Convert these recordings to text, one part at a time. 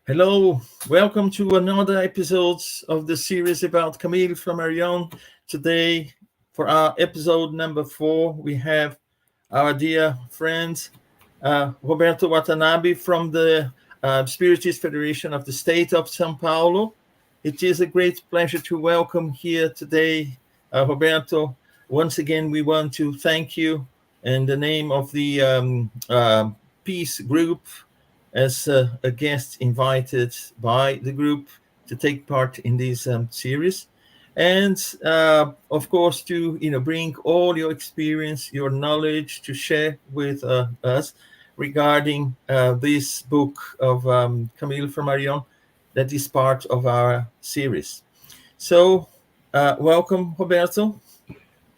Hello, welcome to another episode of the series about Camille Flammarion. Today, for our episode number 4, we have our dear friend Roberto Watanabe from the Spiritist Federation of the State of São Paulo. It is a great pleasure to welcome here today, Roberto. Once again, we want to thank you in the name of the Peace Group as a guest invited by the group to take part in this series, and of course to bring all your experience, your knowledge to share with us regarding this book of Camille Flammarion that is part of our series. So, welcome, Roberto.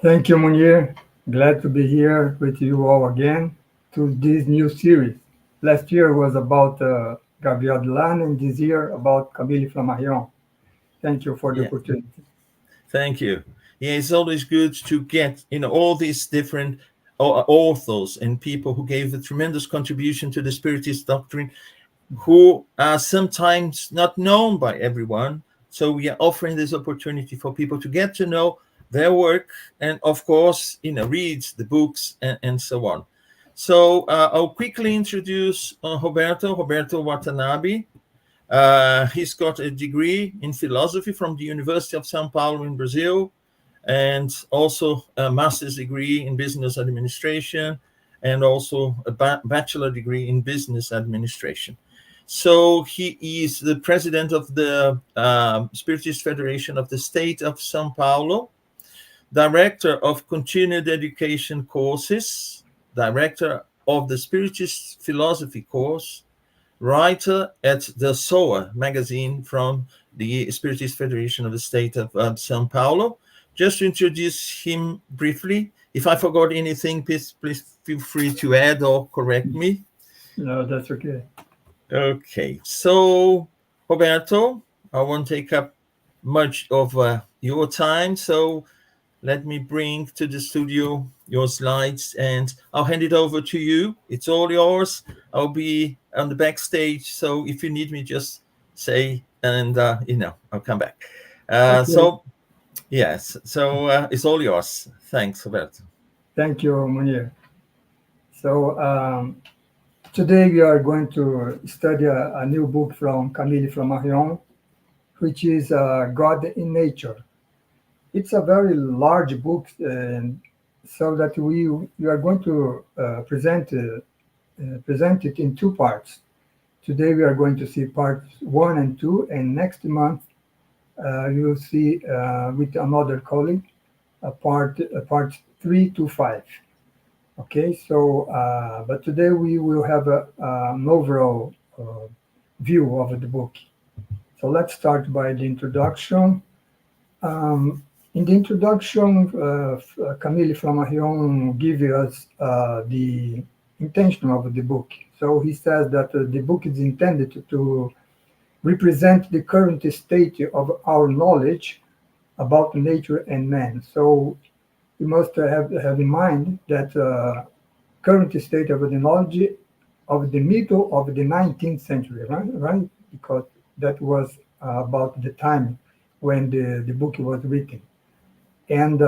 Thank you, Munir. Glad to be here with you all again to this new series. Last year was about Gabriel Delan, and this year about Camille Flammarion. Thank you for the Yeah, opportunity. thank you. Yeah, it's always good to get all these different authors and people who gave a tremendous contribution to the Spiritist doctrine, who are sometimes not known by everyone. So we are offering this opportunity for people to get to know their work and, of course, read the books and so on. So I'll quickly introduce Roberto Watanabe. He's got a degree in philosophy from the University of São Paulo in Brazil, and also a master's degree in business administration, and also a bachelor degree in business administration. So he is the president of the Spiritist Federation of the State of São Paulo, director of continued education courses, director of the Spiritist philosophy course, writer at the SOA magazine from the Spiritist Federation of the State of São Paulo. Just to introduce him briefly, if I forgot anything, please feel free to add or correct me. No, that's okay. Okay, so Roberto, I won't take up much of your time, so let me bring to the studio your slides and I'll hand it over to you. It's all yours. I'll be on the backstage, so if you need me, just say, and I'll come back. Okay. So yes, so it's all yours. Thanks, Roberto. Thank you, Munir. So today we are going to study a new book from Camille Flammarion, which is God in Nature. It's a very large book, and so that we are going to present it in two parts. Today we are going to see parts 1 and 2, and next month you will see with another colleague part 3 to 5. Okay, so but today we will have an overall view of the book. So let's start by the introduction. In the introduction, Camille Flammarion gives us the intention of the book. So he says that the book is intended to represent the current state of our knowledge about nature and man. So we must have in mind that current state of the knowledge of the middle of the 19th century, right? Because that was about the time when the book was written. And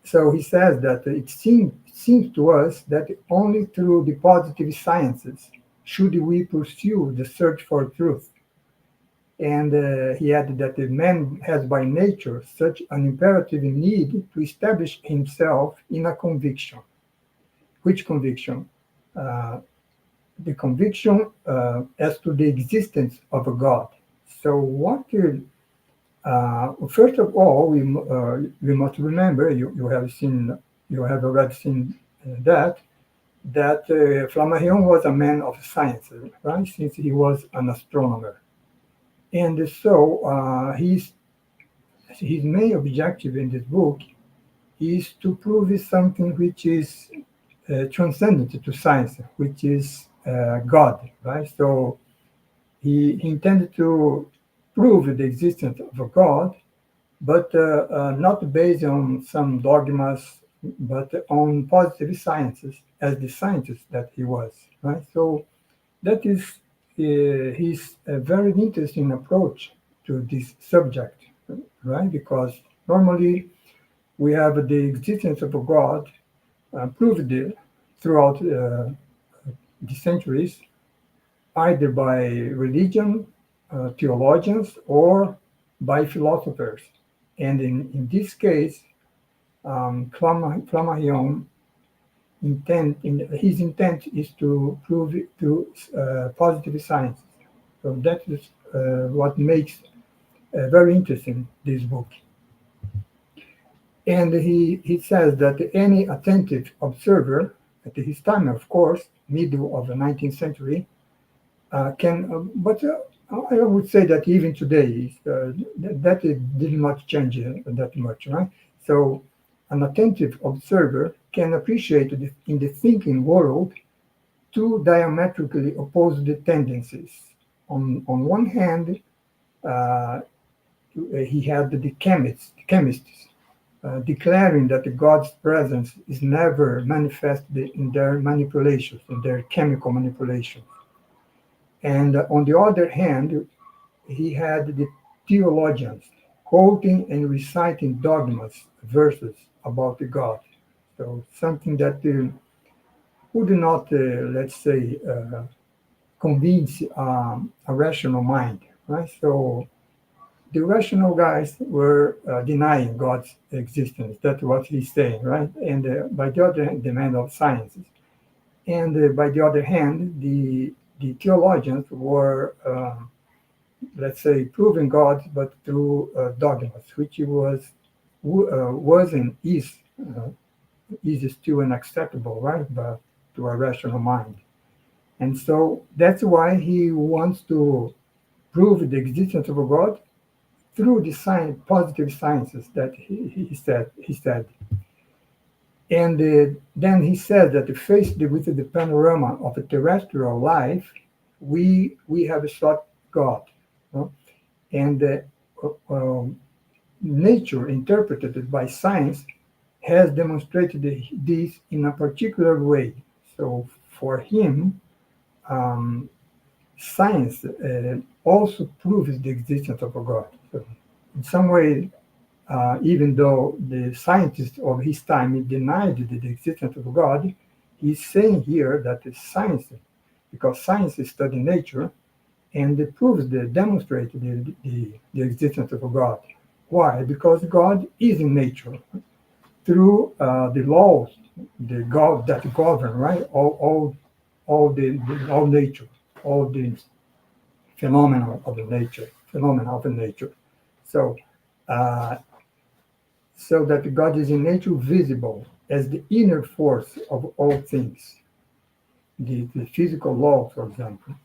so he says that it seems to us that only through the positive sciences should we pursue the search for truth. And he added that the man has by nature such an imperative need to establish himself in a conviction. Which conviction? The conviction as to the existence of a God. So first of all, we must remember, you have already seen that Flammarion was a man of science, right? Since he was an astronomer, and so his main objective in this book is to prove something which is transcendent to science, which is God, right? So he intended to prove the existence of a God, but not based on some dogmas, but on positive sciences, as the scientist that he was, right? So that is he's a very interesting approach to this subject, right? Because normally we have the existence of a God proved throughout the centuries, either by religion, theologians, or by philosophers. And in this case, Flammarion his intent is to prove it through positive science. So that is what makes very interesting this book. And he says that any attentive observer at his time, of course, middle of the 19th century, can, but I would say that even today, that it did not change that much, right? So an attentive observer can appreciate in the thinking world two diametrically opposed tendencies. On one hand, uh, he had the chemists declaring that God's presence is never manifested in their manipulations, in their chemical manipulations. And on the other hand, he had the theologians quoting and reciting dogmas, verses about the God. So something that would not, let's say, convince a rational mind, right? So the rational guys were denying God's existence. That's what he's saying, right? And by the other hand, the man of sciences. And by the other hand, the theologians were, let's say, proving God, but through dogmas, which was and uh, is still unacceptable, right? But to a rational mind. And so that's why he wants to prove the existence of a God through the positive sciences that he said. And then he said that faced with the panorama of a terrestrial life, we have sought God, no? And nature interpreted by science has demonstrated this in a particular way. So for him, um, science also proves the existence of a God. So in some way, even though the scientists of his time denied the existence of God, he's saying here that the science, because science studies nature, and it proves demonstrates the existence of God. Why? Because God is in nature through the laws, the God that govern, right? All nature, all the phenomena of the nature. So. Uh, so that God is in nature visible as the inner force of all things, the physical law, for example.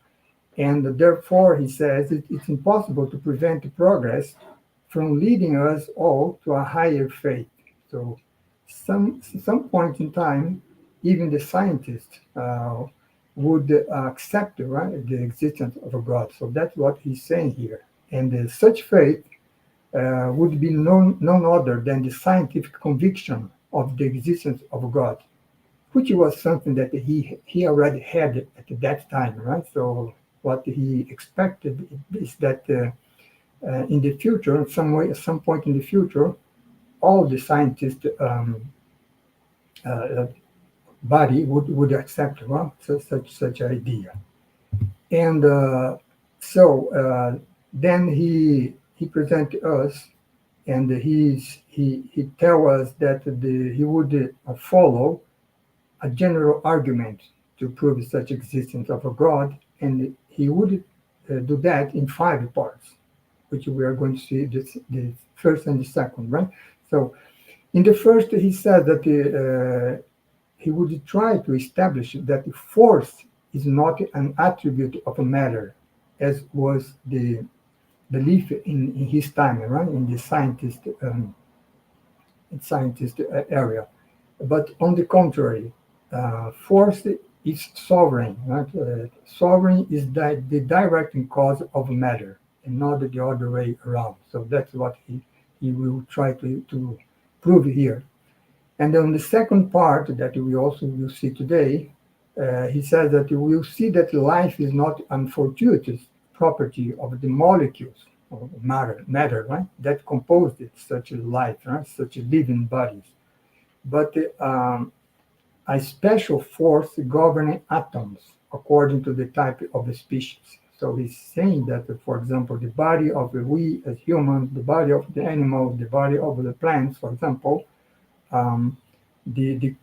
And therefore, he says, it's impossible to prevent progress from leading us all to a higher faith. So, some point in time, even the scientists would accept, right, the existence of a God. So that's what he's saying here. And such faith would be none other than the scientific conviction of the existence of God, which was something that he already had at that time, right? So what he expected is that in the future, in some way, at some point in the future, all the scientist uh, body would accept, well, such idea. And then he presented us, and he tell us that he would follow a general argument to prove such existence of a God, and he would do that in 5 parts, which we are going to see the first and the second, right? So in the first, he said that he would try to establish that force is not an attribute of a matter, as was the belief in his time, right, in the scientist area. But on the contrary, force is sovereign. Right? Sovereign is the directing cause of matter, and not the other way around. So that's what he will try to prove here. And on the second part that we also will see today, He says that you will see that life is not an fortuitous property of the molecules of matter, right? That composed it, such a life, right? Such a living bodies, but a special force governing atoms according to the type of the species. So he's saying that, for example, the body of we as humans, the body of the animals, the body of the plants, for example, um, the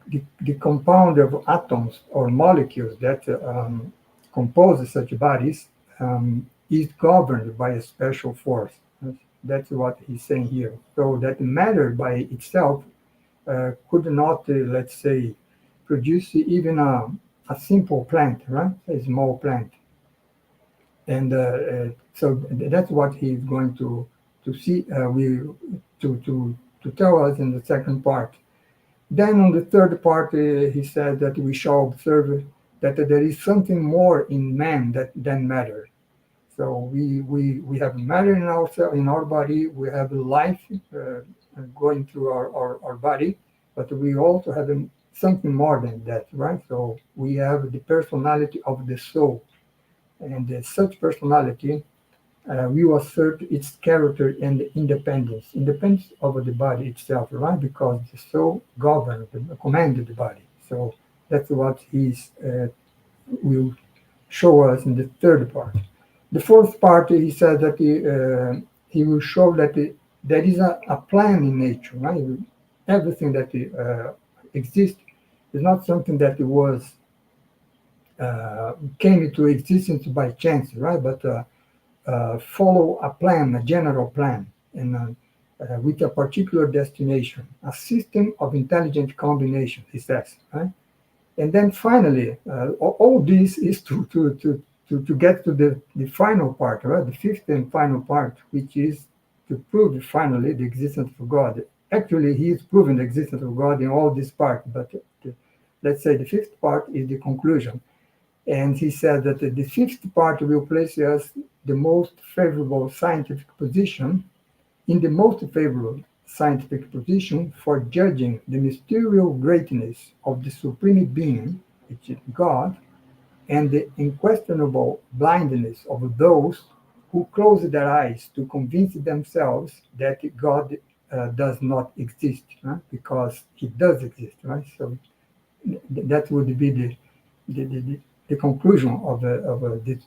compound of atoms or molecules that compose such bodies is governed by a special force. That's what he's saying here. So that matter by itself could not, let's say, produce even a simple plant, right? A small plant. And so that's what he's going to see, to tell us in the second part. Then on the third part, he said that we shall observe that there is something more in man than matter. So we have matter in ourselves, in our body. We have life going through our body, but we also have something more than that, right? So we have the personality of the soul, and such personality will assert its character and independence over the body itself, right? Because the soul governs, commanded the body. So that's what he's will show us in the third part. The fourth part, he said that he will show that there is a plan in nature, right? Everything that exists is not something that was came into existence by chance, right? But follow a plan, a general plan, and with a particular destination, a system of intelligent combination, he says, right? And then finally, all this is to get to the final part, right? The fifth and final part, which is to prove finally the existence of God. Actually, he is proving the existence of God in all this part, but let's say the fifth part is the conclusion. And he said that the fifth part will place us the most favorable scientific position, in the most favorable scientific position for judging the mysterious greatness of the Supreme Being, which is God, and the unquestionable blindness of those who close their eyes to convince themselves that God does not exist, right? Because He does exist, right? So that would be the, the, the conclusion of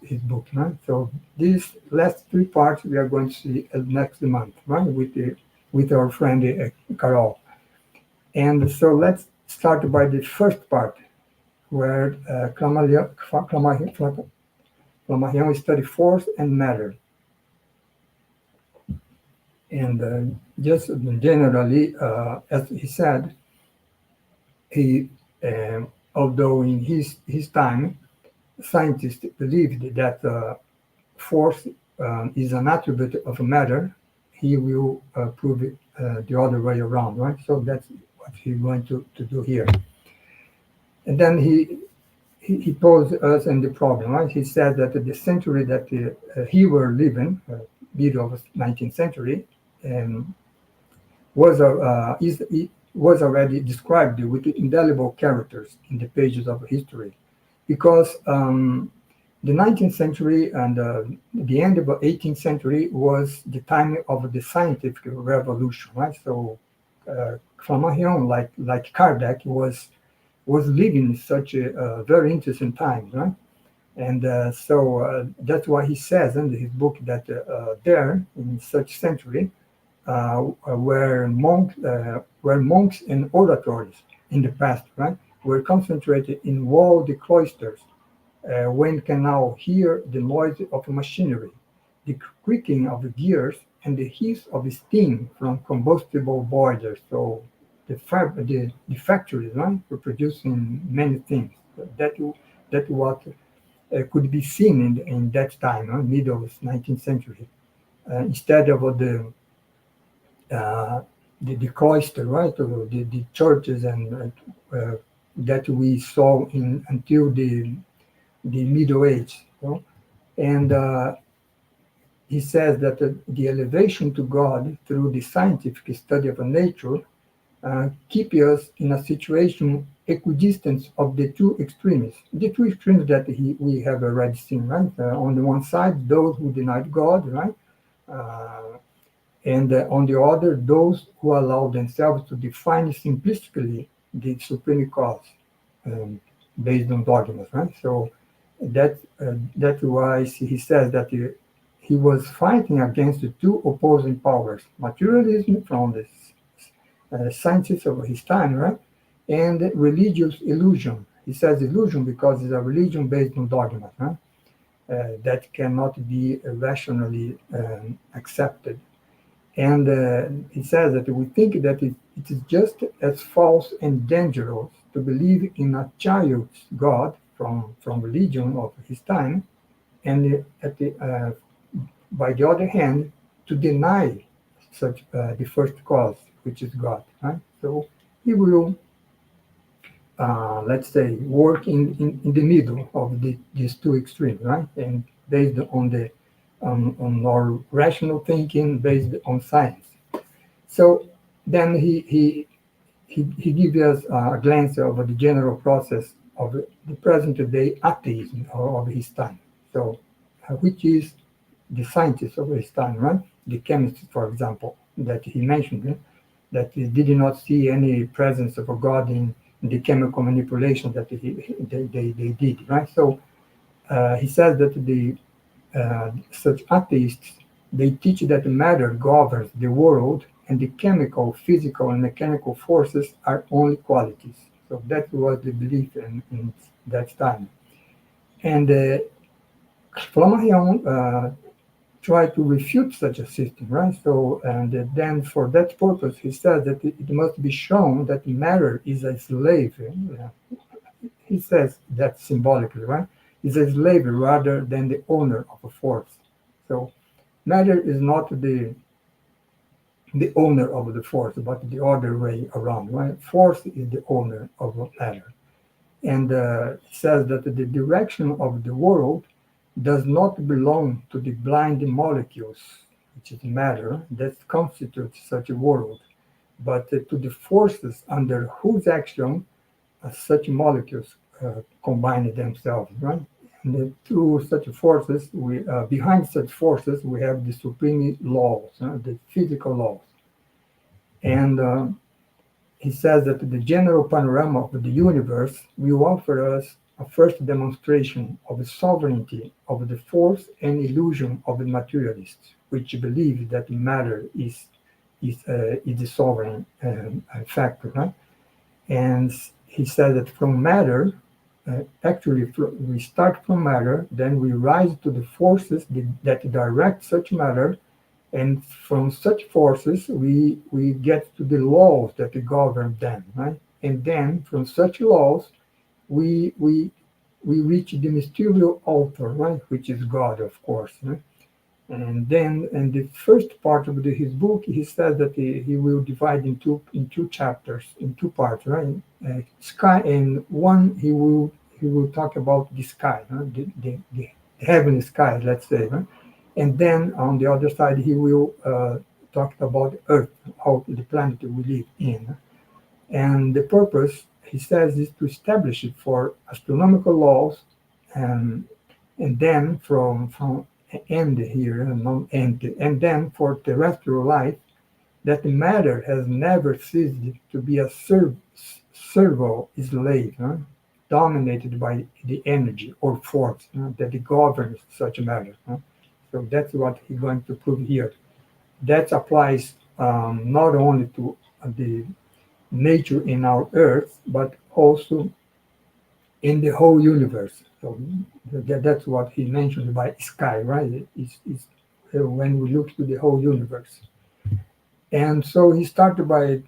his book, right? So these last three parts we are going to see next month, right? With our friend Carol. And so let's start by the first part, where Flammarion study force and matter. And just generally, as he said, he, although in his time, scientists believed that force is an attribute of matter, he will prove it the other way around, right? So that's what he's going to do here. And then he posed us in the problem, right? He said that the century that he were living, middle of 19th century, was was already described with indelible characters in the pages of history, because the 19th century and the end of the 18th century was the time of the scientific revolution, right? So Flammarion, like Kardec, was living such a very interesting time, right? And so that's why he says in his book that there, in such century, where monks and oratories in the past, right, were concentrated in walled cloisters. One can now hear the noise of machinery, the creaking of gears, and the hiss of steam from combustible boilers. So the factories, right, were producing many things. That what could be seen in that time, middle of 19th century, instead of the cloister, right, or the churches and that we saw in until the Middle Age. You know? And he says that the elevation to God through the scientific study of nature keep us in a situation equidistant of the two extremes. The two extremes that we have already seen, right? On the one side, those who denied God, right? Uh, and on the other, those who allow themselves to define simplistically the supreme cause um, based on dogmas, right? So that's why he says that he was fighting against the two opposing powers: materialism from the scientists of his time, right, and religious illusion. He says illusion because it's a religion based on dogmas, right? That cannot be rationally accepted. And he says that we think that it is just as false and dangerous to believe in a child's God from religion of his time, and by the other hand, to deny such the first cause, which is God. Right? So he will, let's say, work in the middle of these two extremes, right? And based on on our rational thinking, based on science. So then he gives us a glance over the general process of the present day atheism of his time. So, which is the scientists of his time, right? The chemists, for example, that he mentioned, that he did not see any presence of a God in the chemical manipulation that they did, right? So he says that such atheists, they teach that matter governs the world and the chemical, physical, and mechanical forces are only qualities. So that was the belief in that time. And Flammarion tried to refute such a system, right? So, and then for that purpose, he said that it must be shown that matter is a slave. He says that symbolically, right? Is a slave rather than the owner of a force. So matter is not the owner of the force, but the other way around, right? Force is the owner of matter. And it says that the direction of the world does not belong to the blind molecules, which is matter, that constitutes such a world, but to the forces under whose action such molecules combine themselves, right? And through such forces, we behind such forces, we have the supreme laws, the physical laws. And he says that the general panorama of the universe will offer us a first demonstration of the sovereignty of the force and illusion of the materialists, which believe that matter is the sovereign factor. Right? And he said that from matter, actually, we start from matter, then we rise to the forces that direct such matter, and from such forces we get to the laws that govern them, right? And then from such laws we we we reach the mysterious author, right, which is God, of course. Right? And then in the first part of his book, he says that he will divide in two chapters, in two parts, right? Sky, and one he will talk about the sky, right? The heavenly sky, let's say, right? And then on the other side, he will talk about Earth, how the planet we live in. And the purpose, he says, is to establish it for astronomical laws, and then from end here, non-end, and then for terrestrial life, that matter has never ceased to be a servile slave, dominated by the energy or force that governs such matter. So that's what he's going to prove here. That applies not only to the nature in our Earth, but also in the whole universe. So that's what he mentioned by sky, right? It's when we look to the whole universe. And so he started by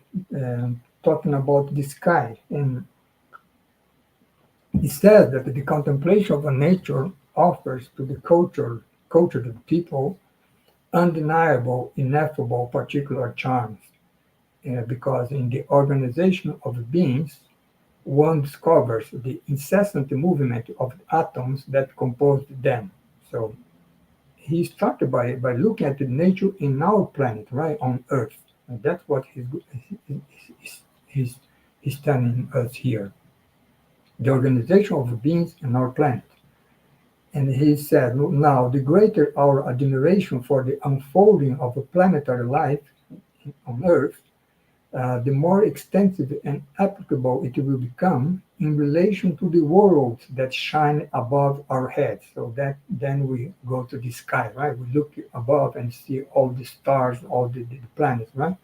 talking about the sky. And he said that the contemplation of a nature offers to the cultured people undeniable, ineffable, particular charms, because in the organization of beings, one discovers the incessant movement of atoms that compose them. So he started by looking at the nature in our planet, right, on Earth. And that's what he's, he's telling us here. The organization of beings in our planet. And he said, now, the greater our admiration for the unfolding of a planetary life on Earth, the more extensive and applicable it will become in relation to the worlds that shine above our heads. So that then we go to the sky, right? We look above and see all the stars, all the planets, right?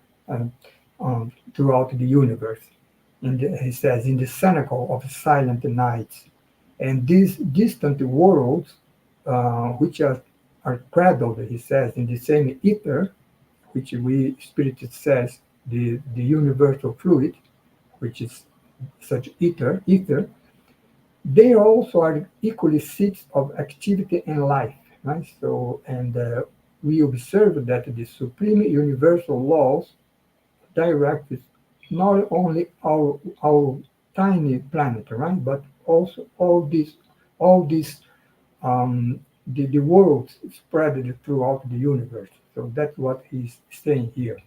Throughout the universe. He says, in the cenacle of silent nights. And these distant worlds, which are cradled, he says, in the same ether, which we Spirit says the universal fluid, which is such ether, they also are equally seats of activity and life, right? So, and we observe that the supreme universal laws direct not only our tiny planet, right, but also all these the worlds spread throughout the universe. So that's what he's saying here.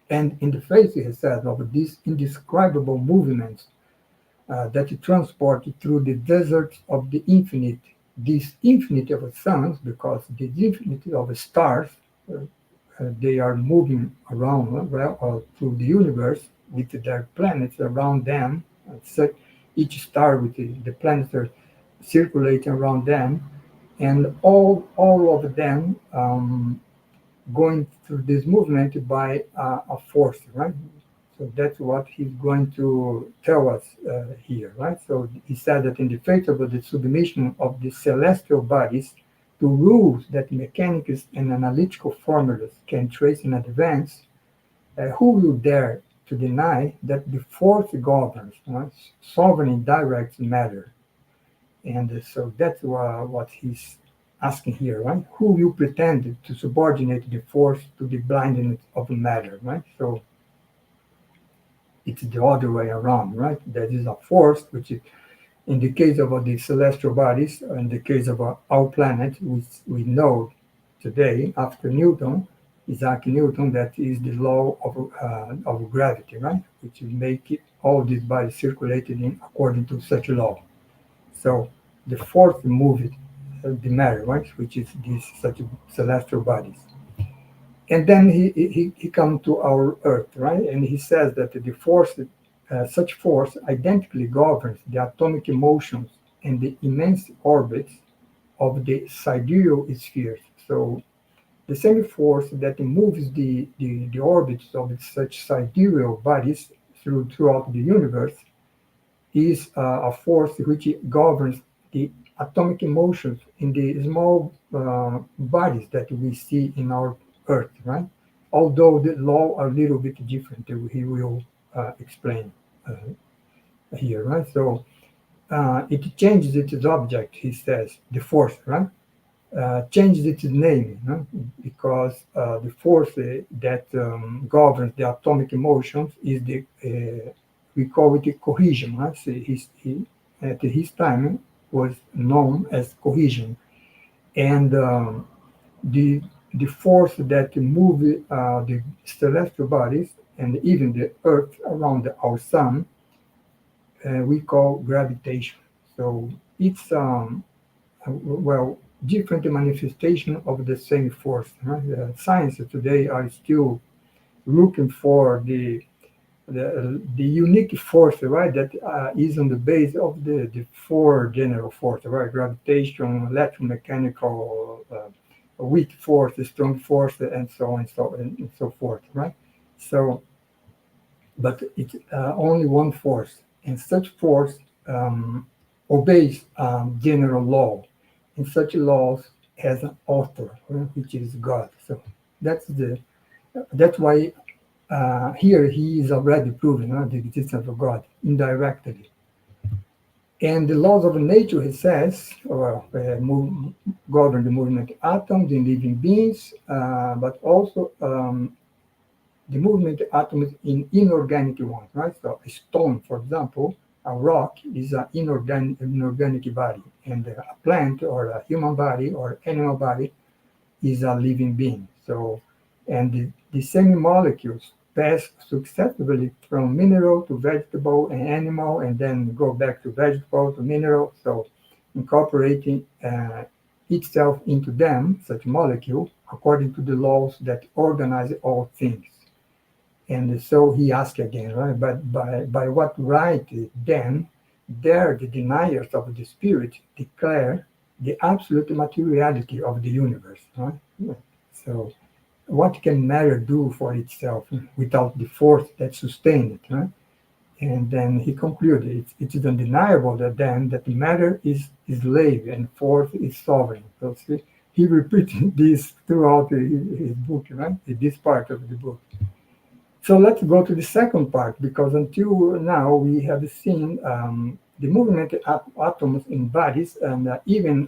And in the face, he says, of these indescribable movements that transport through the deserts of the infinite, this infinity of suns, because the infinity of stars, they are moving around through the universe with their planets around them. So each star with the planets are circulating around them, and all of them going through this movement by a force, right? So that's what he's going to tell us here, right? So he said that in the face of the submission of the celestial bodies to rules that mechanics and analytical formulas can trace in advance, who will dare to deny that the force governs, right? Sovereign directs matter. And so that's what he's asking here, right? Who will pretend to subordinate the force to the blindness of matter, right? So it's the other way around, right? There is a force, which is, in the case of the celestial bodies, in the case of our planet, we know today, after Newton, Isaac Newton, that is the law of gravity, right? Which make all these bodies circulated in according to such a law. So the force moved the matter, right? Which is these such celestial bodies. And then he comes to our Earth, right? And he says that the force, such force, identically governs the atomic motions and the immense orbits of the sidereal spheres. So the same force that moves the orbits of such sidereal bodies throughout the universe is a force which governs the atomic motions in the small bodies that we see in our Earth, right? Although the law are a little bit different, he will explain here, right? So it changes its object, he says, the force, right? Changes its name, because the force that governs the atomic motions is we call it cohesion. Right? So at his time was known as cohesion, and the the force that move the celestial bodies and even the Earth around our sun, we call gravitation. So it's well, different manifestation of the same force. Right? Science today are still looking for the unique force, right? That is on the base of the four general forces, right? Gravitation, electromechanical, weak force, strong force, and so on and so forth, right? So, but it's only one force, and such force obeys general law, and such laws has an author, which is God. So that's why here he is already proving the existence of God indirectly. And the laws of nature, he says, govern the movement of atoms in living beings, but also the movement of atoms in inorganic ones, right? So a stone, for example, a rock is an inorganic body, and a plant or a human body or animal body is a living being. So And the same molecules pass successively from mineral to vegetable and animal, and then go back to vegetable to mineral. So incorporating itself into them, such molecule, according to the laws that organize all things. And so he asked again, right? But by what right then dare the deniers of the spirit declare the absolute materiality of the universe? Right? So what can matter do for itself without the force that sustains it? Right? And then he concluded, it is undeniable that then that matter is slave and force is sovereign. So see, he repeated this throughout his book, right? This part of the book. So let's go to the second part, because until now we have seen the movement of atoms in bodies, and even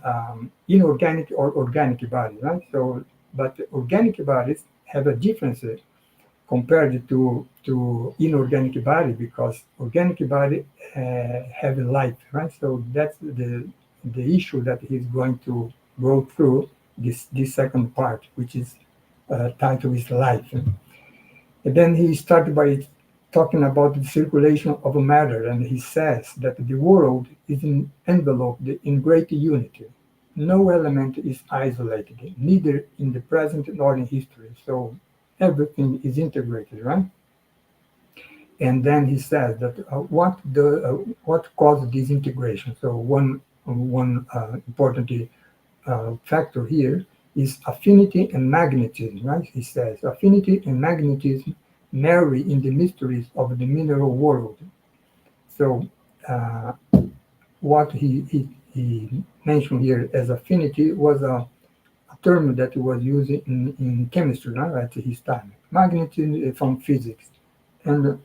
inorganic or organic bodies, right? So, but organic bodies have a difference compared to inorganic body, because organic body have a life, right? So that's the issue that he's going to go through this second part, which is titled is life. And then he started by talking about the circulation of matter, and he says that the world is enveloped in great unity. No element is isolated, neither in the present nor in history. So everything is integrated, right? And then he says that what caused this integration. So one important factor here is affinity and magnetism, right? He says affinity and magnetism marry in the mysteries of the mineral world. So what he mentioned here as affinity was a term that he was using in chemistry, right, at his time. Magnetism is from physics. And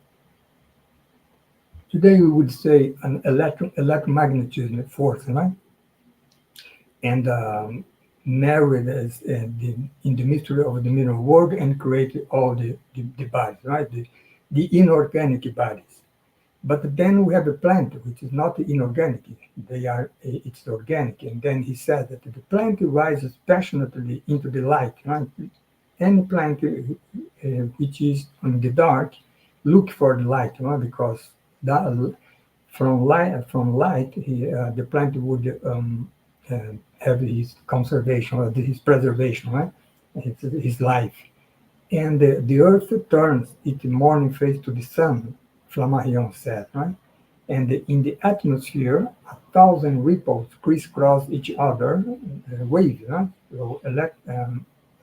today we would say an electromagnetism force, right? And married as in the mystery of the mineral world and created all the bodies, right? The inorganic bodies. But then we have a plant which is not inorganic; it's organic. And then he said that the plant rises passionately into the light. Right? Any plant which is in the dark look for the light, right? Because that from light, the plant would have his conservation or his preservation, right? His life. And the earth turns its morning face to the sun, Flammarion said, right? And in the atmosphere, 1,000 ripples crisscross each other, waves, right? So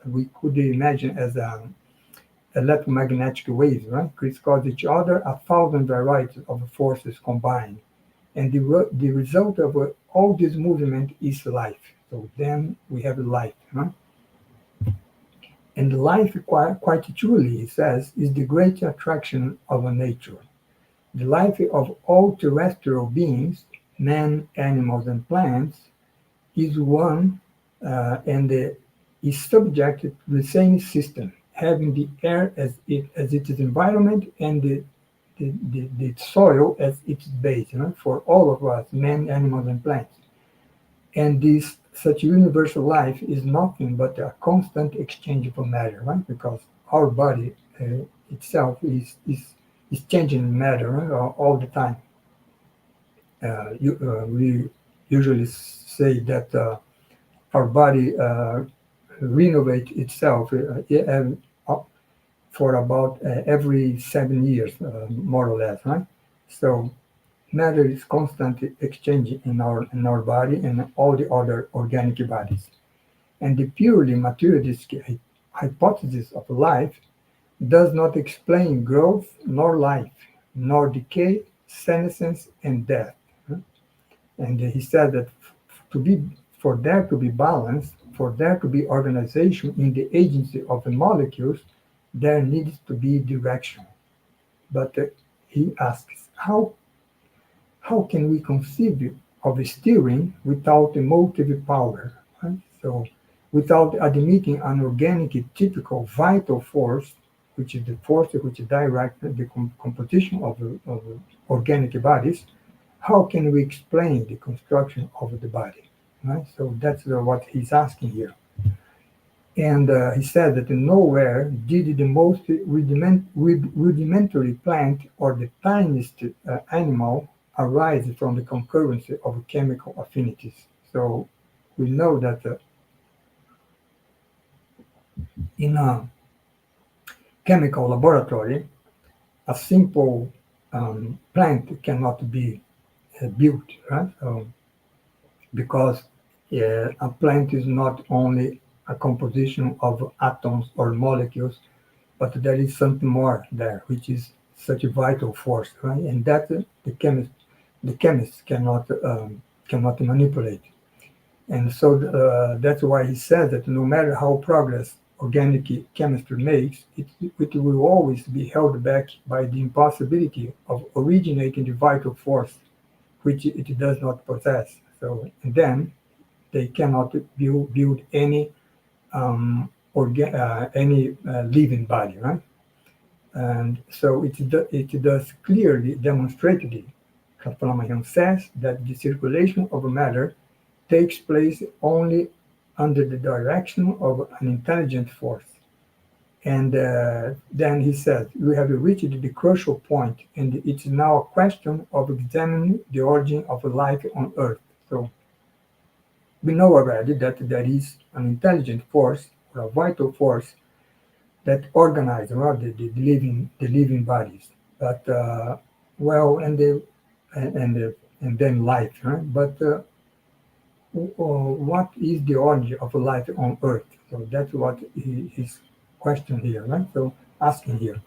we could imagine as electromagnetic waves, right? Crisscross each other, 1,000 varieties of forces combined. And the result of all this movement is life. So then we have life, right? And life, quite truly, he says, is the great attraction of nature. The life of all terrestrial beings, men, animals, and plants, is one and is subjected to the same system, having the air as its environment and the soil as its base, you know, for all of us, men, animals, and plants. And this such universal life is nothing but a constant exchange of matter, right? Because our body itself is changing matter, right? All the time. We usually say that our body renovates itself for about every 7 years, more or less, right? So matter is constantly exchanging in our body and all the other organic bodies. And the purely materialistic hypothesis of life does not explain growth nor life, nor decay, senescence, and death. And he said that to be for there to be balance, for there to be organization in the agency of the molecules, there needs to be direction. But he asks, how can we conceive of steering without a motive power? Right? So, without admitting an organic, typical, vital force, which is the force which directs the composition of organic bodies, how can we explain the construction of the body? Right? So that's what he's asking here. And he said that nowhere did the most rudimentary plant or the tiniest animal arise from the concurrence of chemical affinities. So we know that in a chemical laboratory, a simple plant cannot be built, right? Because a plant is not only a composition of atoms or molecules, but there is something more there, which is such a vital force, right? And that the chemist cannot manipulate. And so that's why he said that no matter how progress organic chemistry makes, it will always be held back by the impossibility of originating the vital force, which it does not possess. So, and then they cannot build any living body, right? And so it does clearly demonstrated, Flammarion says, that the circulation of matter takes place only under the direction of an intelligent force. And then he says, we have reached the crucial point, and it's now a question of examining the origin of life on Earth. So we know already that there is an intelligent force or a vital force that organize the living bodies. But well, and then life, right? But what is the origin of life on Earth? So that's what his question here, right? So asking here.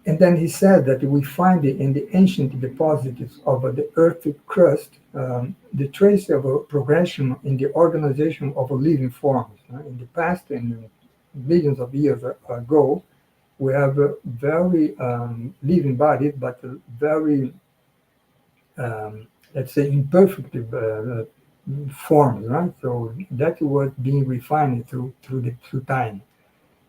And then he said that we find in the ancient deposits of the Earth crust the trace of a progression in the organization of living forms. In the past, and millions of years ago, we have very living bodies, but very, let's say, imperfect forms, right? So that was being refined through time.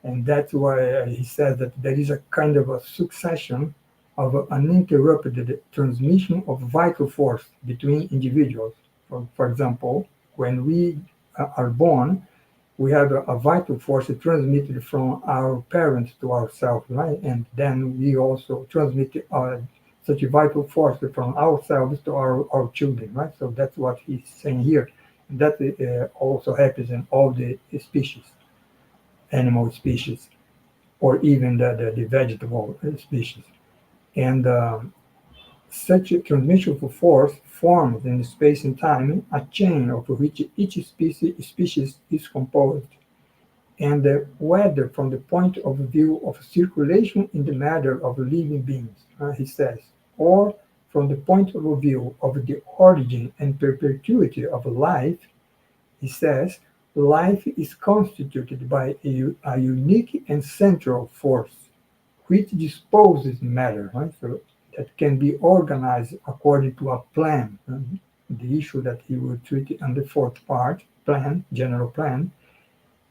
And that's why he says that there is a kind of a succession of uninterrupted transmission of vital force between individuals. For example, when we are born, we have a vital force transmitted from our parents to ourselves, right? And then we also transmit such a vital force from ourselves to our children, right? So that's what he's saying here. And that also happens in all the species, animal species, or even the vegetable species. And such a transmission of force forms in space and time a chain of which each species is composed. And whether from the point of view of circulation in the matter of living beings, he says, or from the point of view of the origin and perpetuity of life, he says, life is constituted by a unique and central force, which disposes matter, right? So that can be organized according to a plan. The issue that he will treat on the fourth part, plan, general plan,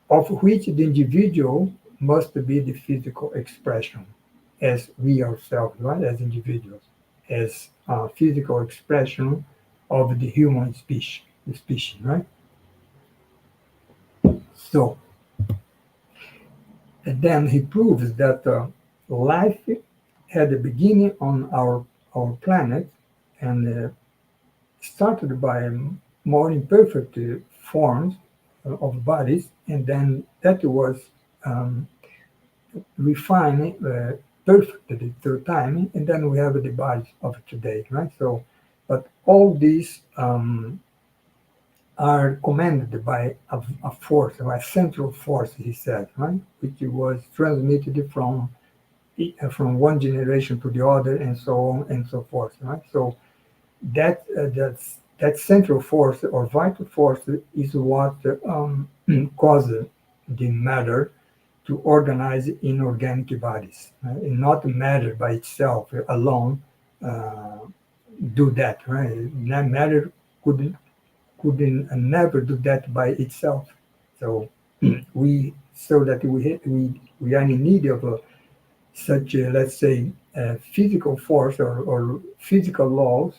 of which the individual must be the physical expression, as we ourselves, right, as individuals, as a physical expression of the human species, right? So, and then he proves that life had a beginning on our planet and started by more imperfect forms of bodies, and then that was um, refined perfectly through time, and then we have the bodies of today, right? So, but all these are commanded by a force, by a central force, he said, right? Which was transmitted from one generation to the other, and so on and so forth, right? So that central force or vital force is what causes the matter to organize inorganic bodies, and not matter by itself alone uh, do that, right? That matter couldn't never do that by itself. So we are in need of such a, let's say, physical force or physical laws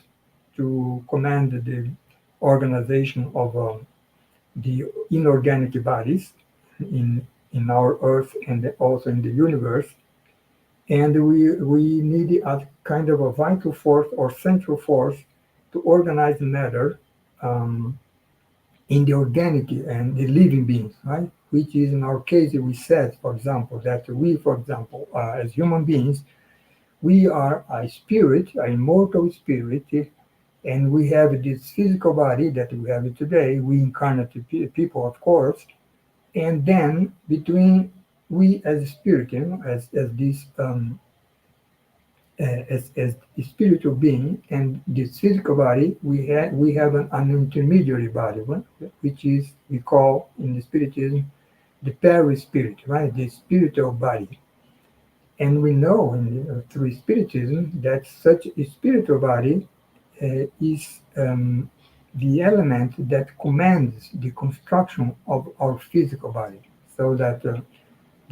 to command the organization of the inorganic bodies, in our Earth and also in the universe. And we need a kind of a vital force or central force to organize matter um, in the organic and the living beings, right? Which is in our case, we said, for example, that we, for example, as human beings, we are a spirit, an immortal spirit, and we have this physical body that we have today. We incarnate people, of course, and then between we as spirit, as this as a spiritual being and this physical body, we have an intermediary body, right? Which is we call in the spiritism the perispirit, right? The spiritual body. And we know through spiritism that such a spiritual body is the element that commands the construction of our physical body. So that the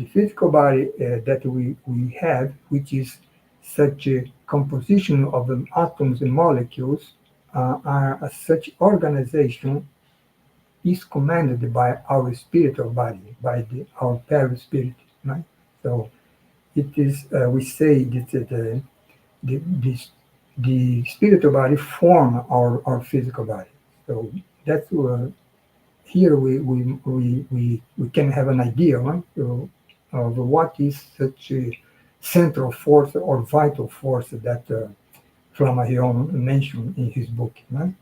physical body that we have, which is such a composition of the atoms and molecules, are such organization is commanded by our spiritual body, by our perispirit, right? So it is, we say that the, the, the spiritual body form our physical body. So that's here we can have an idea, right, of what is such a central force or vital force that Flammarion mentioned in his book. Right?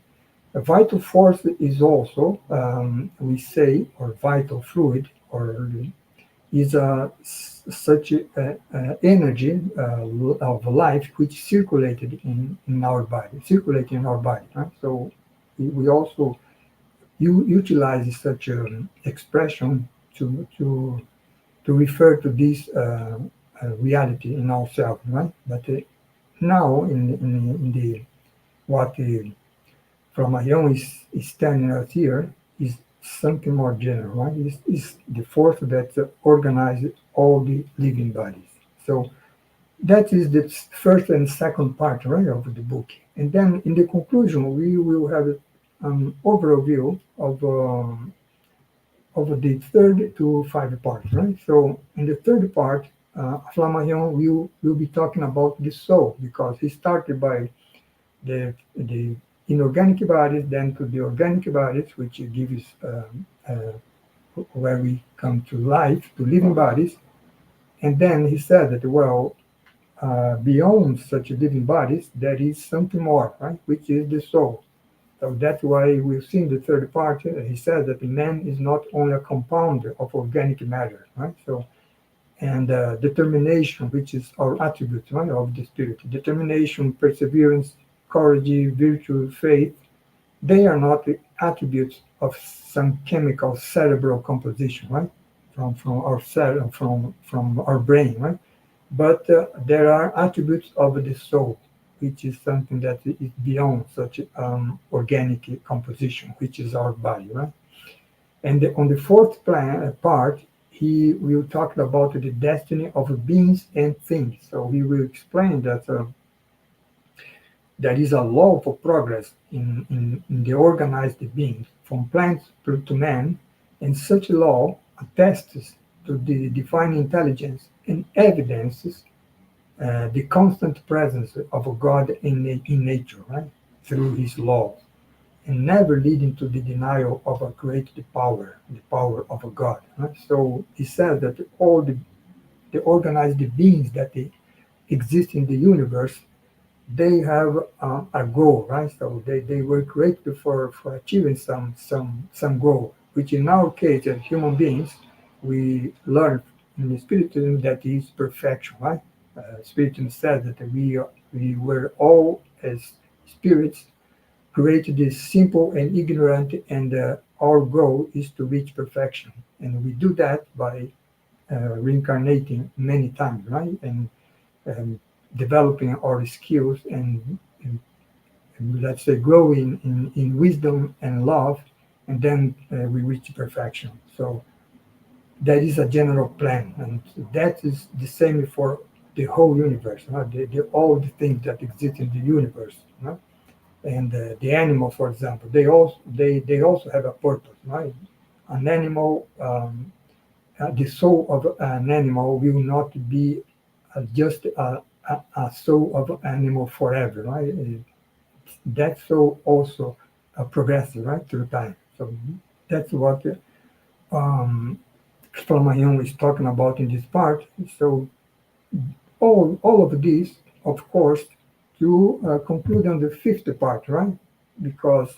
A vital force is also, we say, or vital fluid, or is such energy of life which circulated in our body, circulating in our body. Right? So we also utilize such an expression to refer to this reality in ourselves, right? But now in the what from a young is telling us here is something more general, right? Is the force that organizes all the living bodies. So that is the first and second part, right, of the book. And then in the conclusion, we will have an overview of the third to five parts, right? So in the third part, Flammarion will be talking about the soul because he started by the inorganic bodies, then to the organic bodies, which gives where we come to life, to living bodies, and then he said that well, beyond such living bodies, there is something more, right? Which is the soul. So that's why we've seen the third part. He says that man is not only a compound of organic matter, right? So, and determination, which is our attribute, right, of the spirit. Determination, perseverance, courage, virtue, faith, they are not the attributes of some chemical cerebral composition, right? From our cell, from our brain, right? But there are attributes of the soul, which is something that is beyond such organic composition, which is our body, right? And on the fourth part, he will talk about the destiny of beings and things. So he will explain that there is a law of progress in the organized beings, from plants to man, and such law attests to the divine intelligence and evidences the constant presence of God in nature, right? Through his laws, and never leading to the denial of a great power, the power of a God. Right? So he says that all the organized beings that they exist in the universe, they have a goal, right? So they were created for achieving some goal, which in our case as human beings, we learn in the Spiritism that is perfection, right? Spiritism says that we were all as spirits created this simple and ignorant, and our goal is to reach perfection, and we do that by reincarnating many times, right? And um, developing our skills and let's say growing in wisdom and love, and then we reach perfection. So that is a general plan, and that is the same for the whole universe, right? All the things that exist in the universe, right? And the animal, for example, they also have a purpose, right? An animal the soul of an animal will not be just a soul of an animal forever, right? That soul also progresses, right, through time. So that's what um, Flammarion is talking about in this part. So all of this, of course, to conclude on the fifth part, right? Because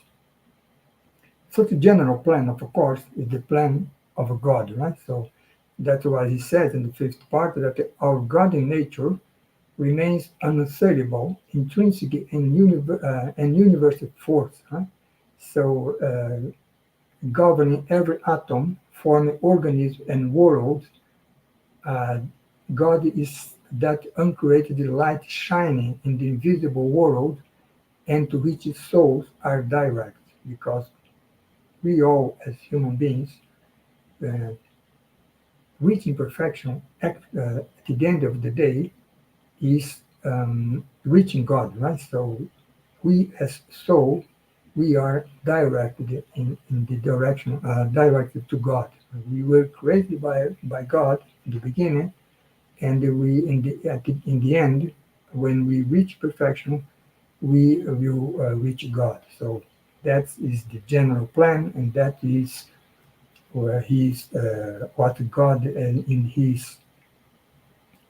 such a general plan, of course, is the plan of God, right? So that's why he says in the fifth part that our God in nature remains unassailable, intrinsic and universal force, right? So governing every atom, forming organism and world, uh, God is that uncreated light shining in the invisible world and to which its souls are direct, because we all, as human beings, uh, reaching perfection at the end of the day is reaching God, right? So we as soul, we are directed in the direction, directed to God. We were created by God in the beginning, and we in the end, when we reach perfection, we will reach God. So that is the general plan, and that is where He's what God in His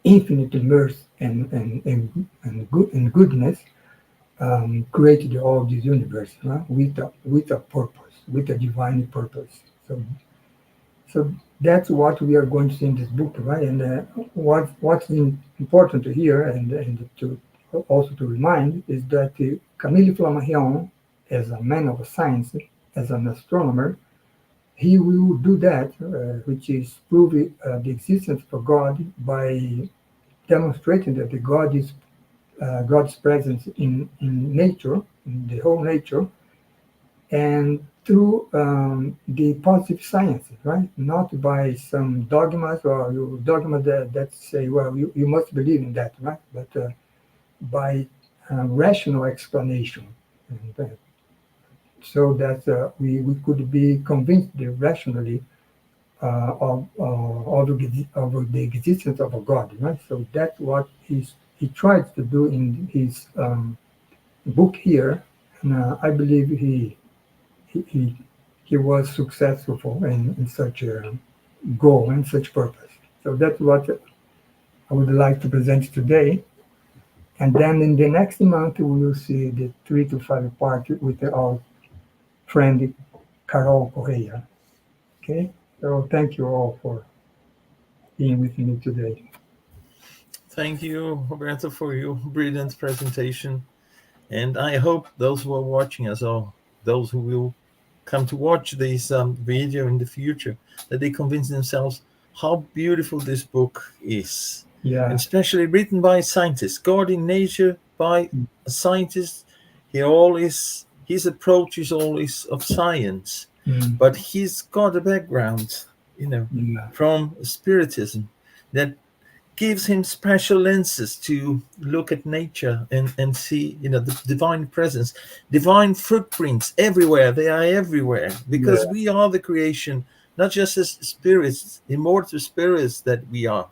infinite mercy and goodness created all this universe, right? With a purpose, with a divine purpose. So that's what we are going to see in this book, right? And important to hear and to also to remind is that Camille Flammarion, as a man of science, as an astronomer, he will do that, which is prove the existence of God by demonstrating that the God is God's presence in nature, in the whole nature, and through the positive sciences, right? Not by some dogmas or dogmas that say, well, you must believe in that, right? But by rational explanation. And, so that we could be convinced rationally of the existence of a God, right? So that's what he tries to do in his book here, and I believe he, he, he was successful in such a goal and such purpose. So that's what I would like to present today. And then in the next month, we will see the 3 to 5 part with our friend Carol Correa. Okay? So thank you all for being with me today. Thank you, Roberto, for your brilliant presentation. And I hope those who are watching us, or those who will come to watch this video in the future, that they convince themselves how beautiful this book is. And Yeah. especially written by scientists, God in nature by a scientist. His approach is always of science, Mm, but he's got a background, yeah. from spiritism that gives him special lenses to look at nature and see, the divine presence, divine footprints everywhere. They are everywhere because Yeah. we are the creation, not just as spirits, immortal spirits that we are,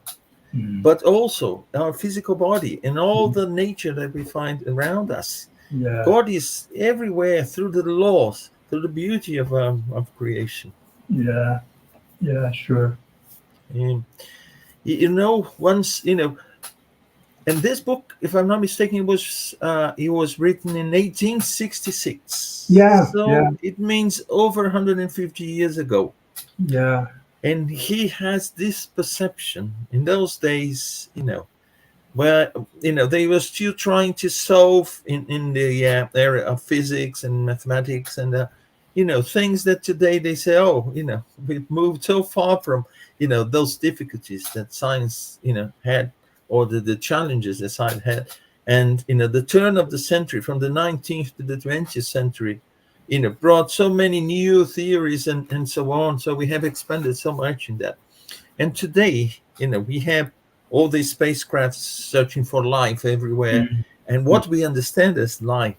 Mm, but also our physical body and all the nature that we find around us. yeah. God is everywhere through the laws, through the beauty of creation. Yeah. Yeah. Sure. And once, and this book, if I'm not mistaken, it was written in 1866. Yeah. Yeah. So it means over 150 years ago. Yeah. And he has this perception in those days, where they were still trying to solve in the area of physics and mathematics and things that today they say, oh, we've moved so far from those difficulties that science had, or the challenges that science had. And the turn of the century, from the 19th to the 20th century, brought so many new theories and so on. So we have expanded so much in that. And today, we have all these spacecrafts searching for life everywhere. Mm, And mm, what we understand as life,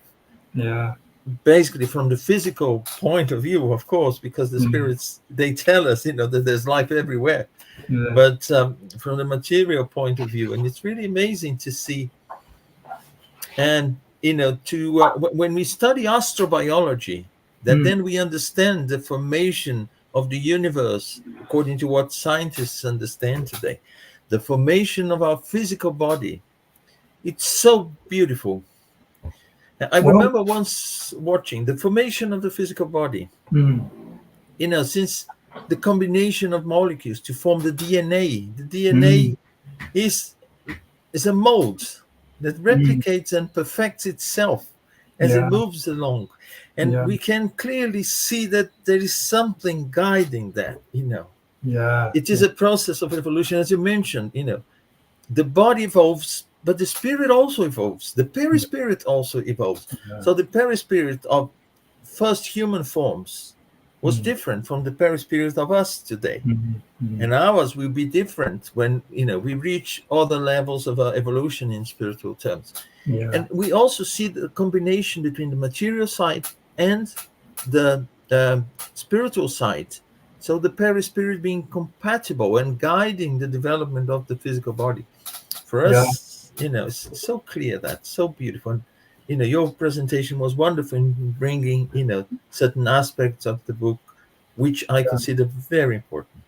yeah. basically from the physical point of view, of course, because the Mm. spirits, they tell us, that there's life everywhere. Yeah. But from the material point of view, and it's really amazing to see. And to when we study astrobiology, that Mm. then we understand the formation of the universe according to what scientists understand today, the formation of our physical body. It's so beautiful. I Well, remember once watching the formation of the physical body, mm. since the combination of molecules to form the DNA. The Mm. DNA is is a mold that Mm. replicates and perfects itself as it Yeah. moves along. And Yeah. we can clearly see that there is something guiding that. Yeah. It is Yeah. a process of evolution, as you mentioned. The body evolves, but the spirit also evolves. The perispirit also evolves. Yeah. So the perispirit of first human forms was Mm. different from the perispirit of us today. Mm. Mm. And ours will be different when we reach other levels of evolution in spiritual terms. Yeah. And we also see the combination between the material side and the spiritual side. So the perispirit being compatible and guiding the development of the physical body. For Yeah. us, it's so clear, that so beautiful. And, your presentation was wonderful in bringing, certain aspects of the book, which I consider very important.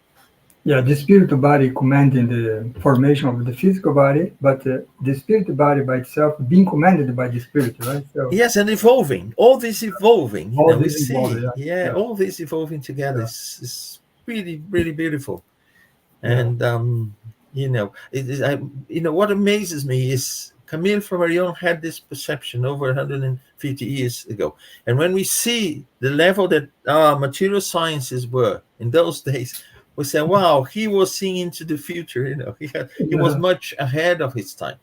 Yeah, the spiritual body commanding the formation of the physical body, but the spiritual body by itself being commanded by the spirit, right? So Yes, and evolving, all this evolving, all we this involved, see, yeah, yeah, yeah, all this evolving together yeah, is really, really beautiful. yeah, And it is, what amazes me is Camille Flammarion had this perception over 150 years ago. And when we see the level that our material sciences were in those days, we say, wow, he was seeing into the future. He was yeah, much ahead of his time.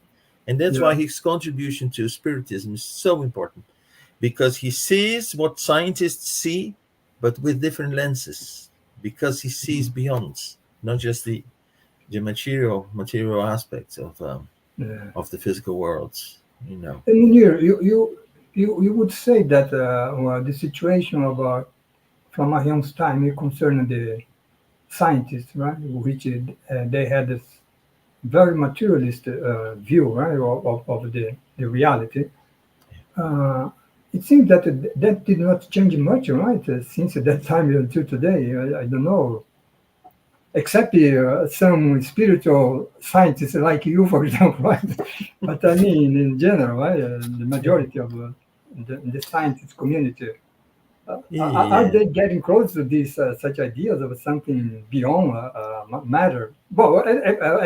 And that's yeah, why his contribution to spiritism is so important, because he sees what scientists see, but with different lenses, because he sees beyond, not just the material aspects yeah. of the physical world. And here, you would say that well, the situation of Flammarion's time it concerned the scientists, right? Which they had this very materialist view, right, of the reality. Uh, it seems that that did not change much, right, since that time until today. I don't know, except some spiritual scientists like you, for example, right? But I mean, in general, right, the majority of the scientist community, are Yeah. they getting close to these such ideas of something beyond matter? Well,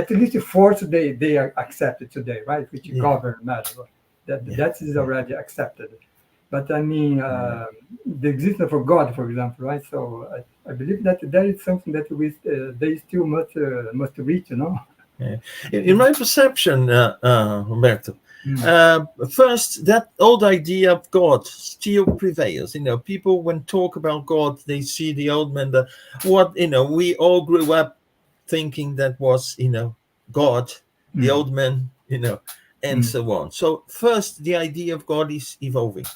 at least force they are accepted today, right? Which Yeah. govern matter. Yeah. That is Yeah. already accepted. But I mean, Yeah. the existence of God, for example, right? So I believe that that is something that we they still must reach, you know. Yeah. In my perception, Roberto, Mm. first, that old idea of God still prevails. People when talk about God, they see the old man. We all grew up thinking that was, God, the Mm. old man, and Mm. so on. So first, the idea of God is evolving.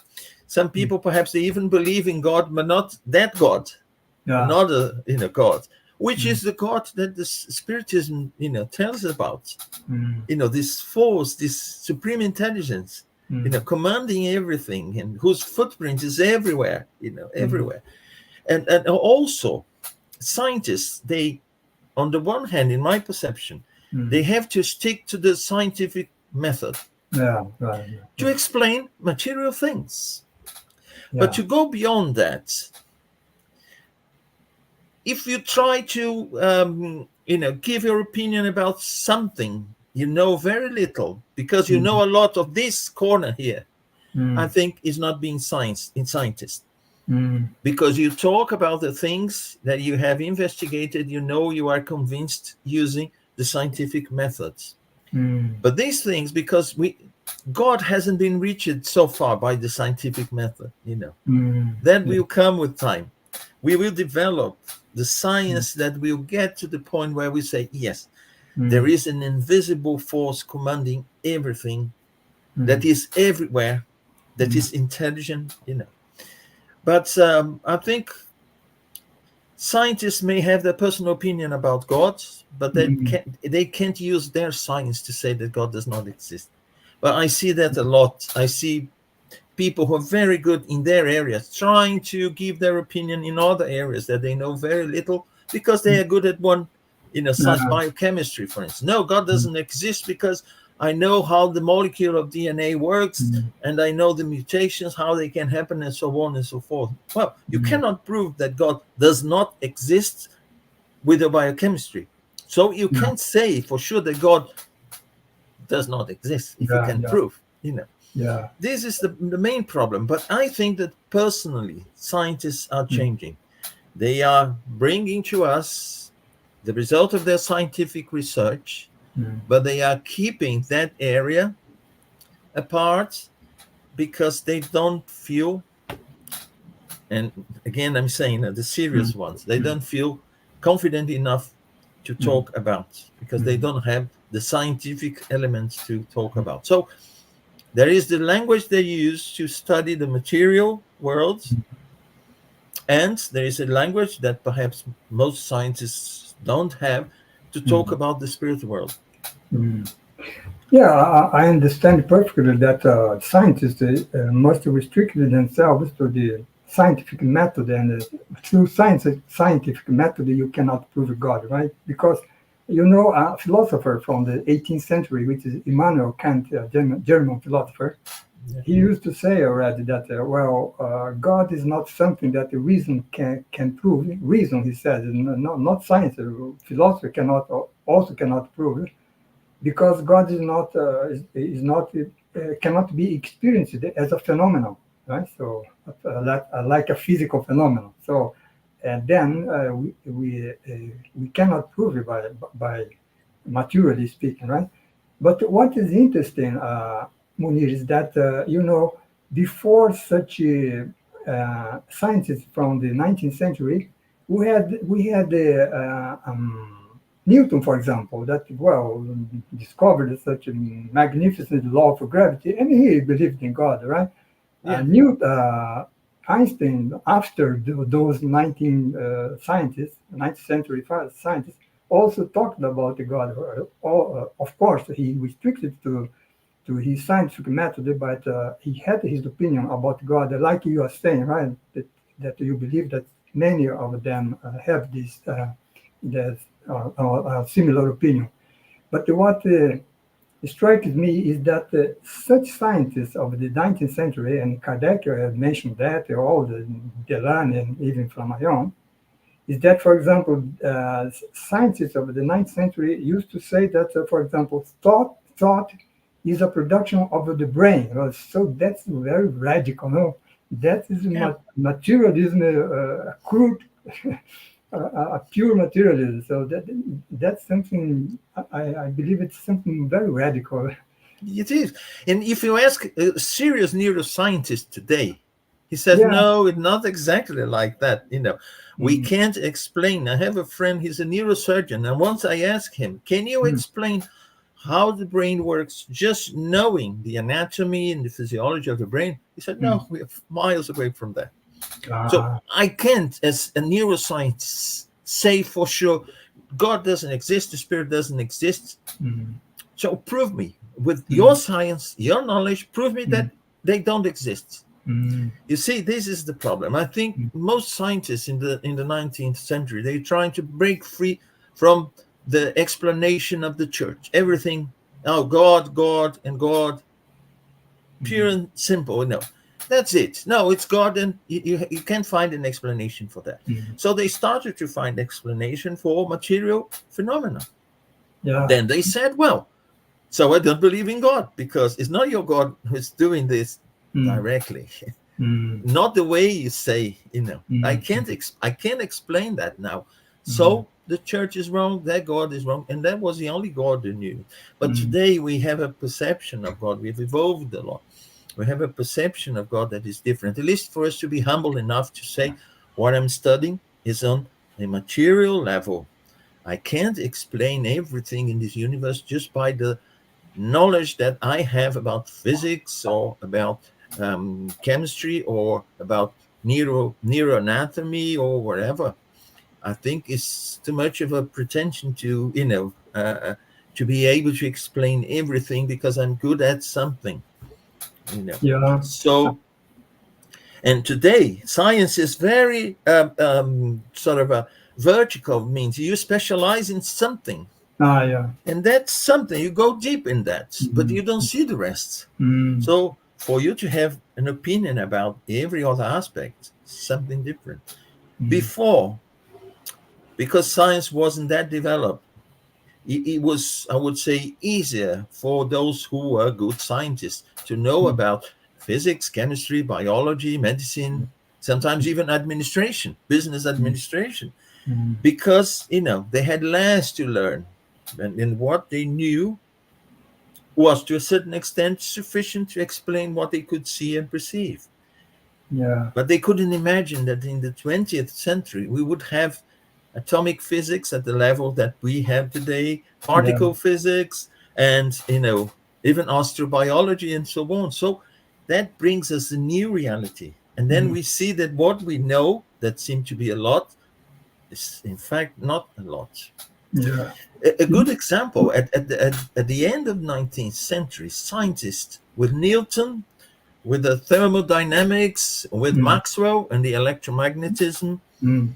Some Mm. people perhaps they even believe in God, but not that God, Yeah. another God, which Mm. is the God that the spiritism tells about. Mm. This force, this supreme intelligence, Mm. commanding everything, and whose footprint is everywhere, Mm. everywhere. And also scientists, they, on the one hand, in my perception, Mm. they have to stick to the scientific method Yeah. Right. to explain material things. But Yeah. to go beyond that, if you try to give your opinion about something you know very little, because you Mm. know a lot of this corner here, I Mm. think is not being scientist, Mm. because you talk about the things that you have investigated, you are convinced using the scientific methods. Mm. But these things, because God hasn't been reached so far by the scientific method. Mm. That Yeah. will come with time. We will develop the Mm. science that will get to the point where we say, yes, there Mm. is an invisible force commanding everything, that Mm. is everywhere, that Mm. is intelligent. But I think scientists may have their personal opinion about God, but Mm, they can't use their science to say that God does not exist. But I see that a lot. I see people who are very good in their areas trying to give their opinion in other areas that they know very little because they are good at one, such uh, biochemistry, for instance. No, God mm, doesn't exist because I know how the molecule of DNA works, mm, and I know the mutations, how they can happen, and so on and so forth. Well, you mm. cannot prove that God does not exist with your biochemistry. So you Yeah, can't say for sure that God does not exist if you yeah, can yeah, prove. yeah. This is the main problem. But I think that personally, scientists are Mm, changing. They are bringing to us the result of their scientific research, mm, but they are keeping that area apart because they don't feel, and again, I'm saying that the mm, serious ones, they mm, don't feel confident enough to mm, talk about because they mm, don't have the scientific elements to talk about. So there is the language they use to study the material world, and there is a language that perhaps most scientists don't have to talk mm, about the spirit world. mm. Yeah, I understand perfectly that scientists must restrict themselves to the scientific method, and through scientific method, you cannot prove God, right? Because a philosopher from the 18th century, which is Immanuel Kant, a German philosopher, Yeah. he used to say already that God is not something that the reason can prove. Reason, he said, not science. Philosophy also cannot prove it because God is not cannot be experienced as a phenomenon, right? So like a physical phenomenon. So and then we cannot prove it by materially speaking, right? But what is interesting, Munir, is that before such scientists from the 19th century, we had Newton, for example, that discovered such a magnificent law of gravity, and he believed in God, right? Yeah. Einstein, after those 19th century scientists, also talked about the God. Of course, he restricted to his scientific method, but he had his opinion about God, like you are saying, right? That you believe that many of them have similar opinion. But what strikes me is that such scientists of the 19th century, and Kardec had mentioned that, all the Delane and even Flammarion, is that, for example, scientists of the 19th century used to say that, for example, thought is a production of the brain. So that's very radical. No? That is Yeah. materialism, crude, a pure materialism. So that's something I believe it's something very radical. It is. And if you ask a serious neuroscientist today, he says, Yeah. no, it's not exactly like that. We Mm, can't explain. I have a friend, he's a neurosurgeon. And once I asked him, can you mm, explain how the brain works just knowing the anatomy and the physiology of the brain? He said, mm. no, we're miles away from that. So Uh, I can't, as a neuroscientist, say for sure God doesn't exist, the spirit doesn't exist. mm, So prove me with your mm, science, your knowledge, prove me mm, that they don't exist. mm, You see, this is the problem. I think mm, most scientists in the 19th century, they're trying to break free from the explanation of the church. Everything, oh, God, God, and God, pure mm, and simple. No, that's it. No, it's God, and you can't find an explanation for that. mm. So they started to find explanation for material phenomena. Yeah. Then they said, well, so I don't believe in God because it's not your God who's doing this Mm, directly. mm, Not the way you say, I mm, can't I can't explain that now. mm, So the church is wrong, that God is wrong, and that was the only God they knew. But mm, today we have a perception of God. We've evolved a lot. We have a perception of God that is different. At least for us to be humble enough to say, what I'm studying is on a material level. I can't explain everything in this universe just by the knowledge that I have about physics or about chemistry or about neuroanatomy or whatever, I think is too much of a pretension to, to be able to explain everything because I'm good at something, you know. Yeah. So, and today science is very sort of a vertical, means you specialize in something, Ah, yeah. and that's something you go deep in that, but Mm. you don't see the rest. Mm. So for you to have an opinion about every other aspect, something different. Mm. Before, because science wasn't that developed, it was, I would say, easier for those who were good scientists to know Mm. about physics, chemistry, biology, medicine, sometimes even administration, business Mm. administration, Mm. because they had less to learn, and what they knew was to a certain extent sufficient to explain what they could see and perceive. Yeah. But they couldn't imagine that in the 20th century we would have atomic physics at the level that we have today, Yeah. particle physics, and even astrobiology and so on. So that brings us a new reality. And then Mm. we see that what we know that seemed to be a lot is in fact not a lot. Yeah. A good example, at the end of 19th century, scientists with Newton, with the thermodynamics, with Mm. Maxwell and the electromagnetism, Mm.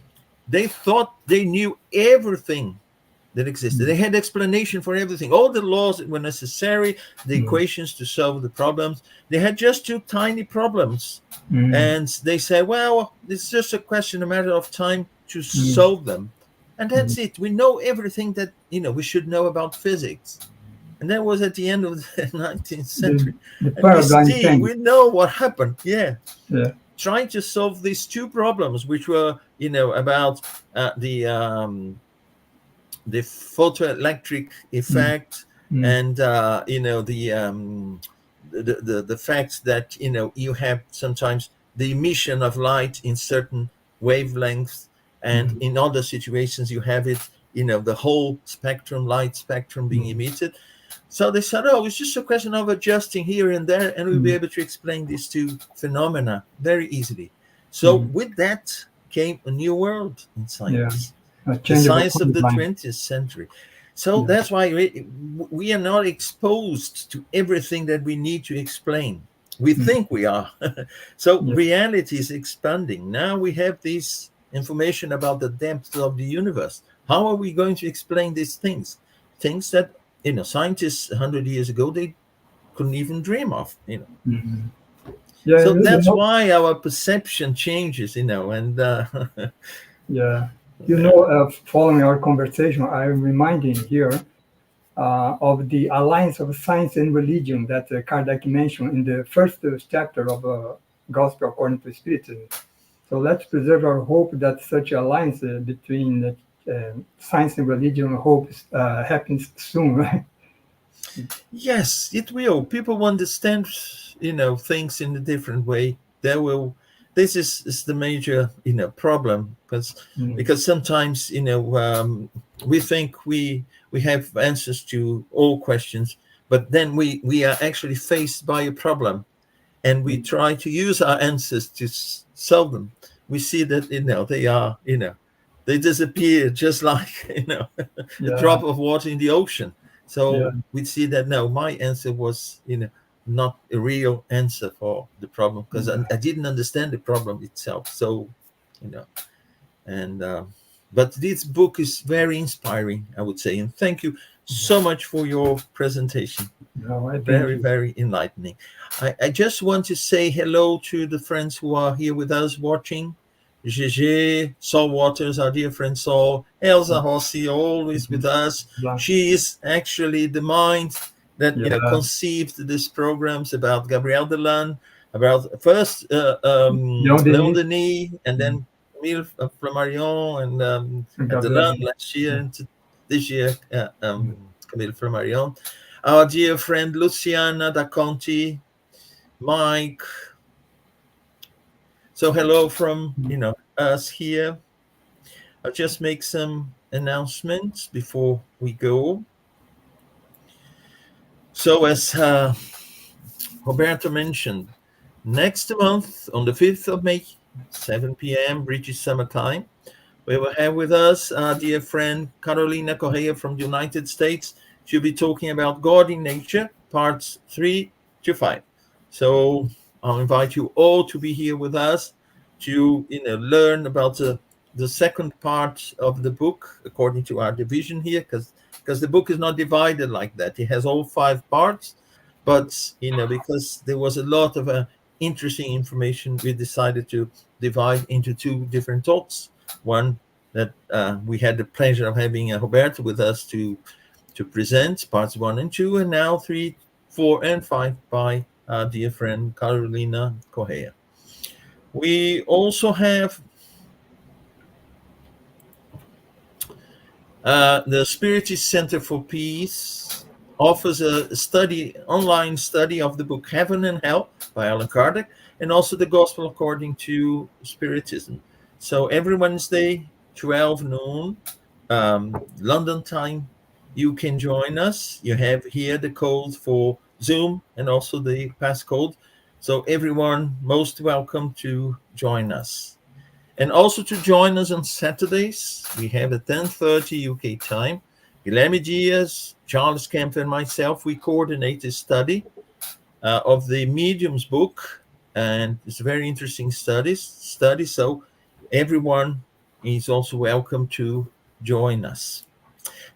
they thought they knew everything that existed. Mm. They had explanation for everything, all the laws that were necessary, the Mm. equations to solve the problems. They had just two tiny problems, Mm. and they said, well, it's just a question, a matter of time to Mm. solve them. And Mm. that's it. We know everything that we should know about physics. And that was at the end of the 19th The century. the And we paradigm see, change. we know what happened. Yeah. Yeah. Trying to solve these two problems, which were, about the photoelectric Mm. effect, Mm. and the fact that you have sometimes the emission of light in certain wavelengths, and Mm. in other situations you have it, the whole spectrum, light spectrum being Mm. emitted. So they said, oh, it's just a question of adjusting here and there, and we'll be Mm. able to explain these two phenomena very easily. So Mm. with that came a new world in Yeah. science, A the change of a science of the paradigm. 20th century. So Yeah. that's why we are not exposed to everything that we need to explain. We Mm. think we are. So Yeah. reality is expanding. Now we have this information about the depth of the universe. How are we going to explain these things? Things that scientists 100 years ago they couldn't even dream of. Mm. Yeah. So You that's know. why our perception changes. And Yeah. yeah. Following our conversation, I'm reminding here of the alliance of science and religion that Kardec mentioned in the first chapter of Gospel according to Spiritism. So let's preserve our hope that such alliance between science and religion hope happens soon, right? Yes, it will. People will understand, things in a different way. They will. This is the major, problem, because Mm. sometimes, we think we have answers to all questions, but then we are actually faced by a problem, and we Mm. try to use our answers to solve them. We see that they are they disappear just like a Yeah, drop of water in the ocean. yeah, So we see that no, my answer was not a real answer for the problem, because yeah, I didn't understand the problem itself. So you know and but this book is very inspiring, I would say, and thank you so much for your presentation. no, I thank Very, you. very enlightening. I just want to say hello to the friends who are here with us watching. Gigi, Saul Waters, our dear friend Saul, Elsa Hossi, always with us. Yeah, She is actually the mind that yeah, conceived these programs about Gabriel Delan, about first Leon Leon Denis, Denis, and then Camille Flammarion, and Gabriel Delan Denis. last year, Yeah, and this year yeah, Camille Flammarion. Our dear friend Luciana da Conti, Mike. So hello from us here. I'll just make some announcements before we go. So as Roberto mentioned, next month on the 5th of May 7 p.m. British Summer Time. We will have with us our dear friend Carolina Correa from the United States. She'll be talking about God in Nature, parts 3 to 5. So I'll invite you all to be here with us to learn about the second part of the book according to our division here, because the book is not divided like that. It has all 5 parts, but because there was a lot of interesting information, we decided to divide into 2 different talks. One that we had the pleasure of having Roberto with us to present parts 1 and 2, and now 3, 4, and 5 by our dear friend Carolina Correa. We also have the Spiritist Center for Peace offers a online study of the book Heaven and Hell by Allan Kardec, and also the Gospel according to Spiritism. So every Wednesday, 12 noon, London time, you can join us. You have here the code for Zoom and also the passcode. So everyone, most welcome to join us. And also to join us on Saturdays, we have at 10:30 UK time. Guilherme Dias, Charles Kemp, and myself, we coordinate a study of the Medium's book, and it's a very interesting study. So everyone is also welcome to join us.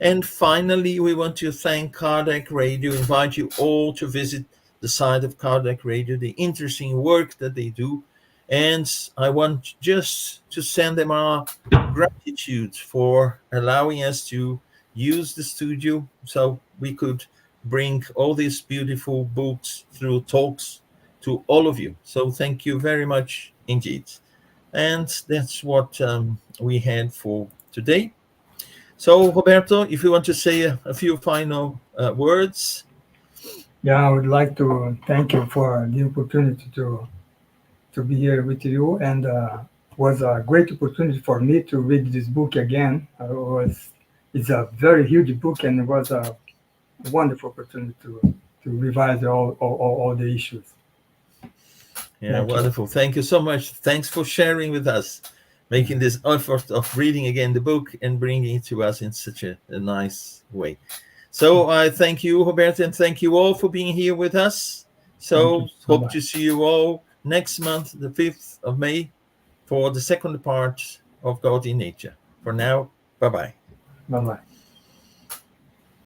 And finally, we want to thank Kardec Radio, invite you all to visit the site of Kardec Radio, the interesting work that they do. And I want just to send them our gratitude for allowing us to use the studio so we could bring all these beautiful books through talks to all of you. So thank you very much indeed. And that's what we had for today. So, Roberto, if you want to say a few final words. Yeah, I would like to thank you for the opportunity to be here with you, and was a great opportunity for me to read this book again. It's a very huge book, and it was a wonderful opportunity to revise all the issues. Yeah, Thank you. wonderful. Thank you so much. Thanks for sharing with us, making this effort of reading again the book and bringing it to us in such a nice way. So I thank you, Roberto, and thank you all for being here with us. Thank you So so hope much. to see you all next month, the 5th of May, for the second part of God in Nature. For now, bye-bye. Bye bye.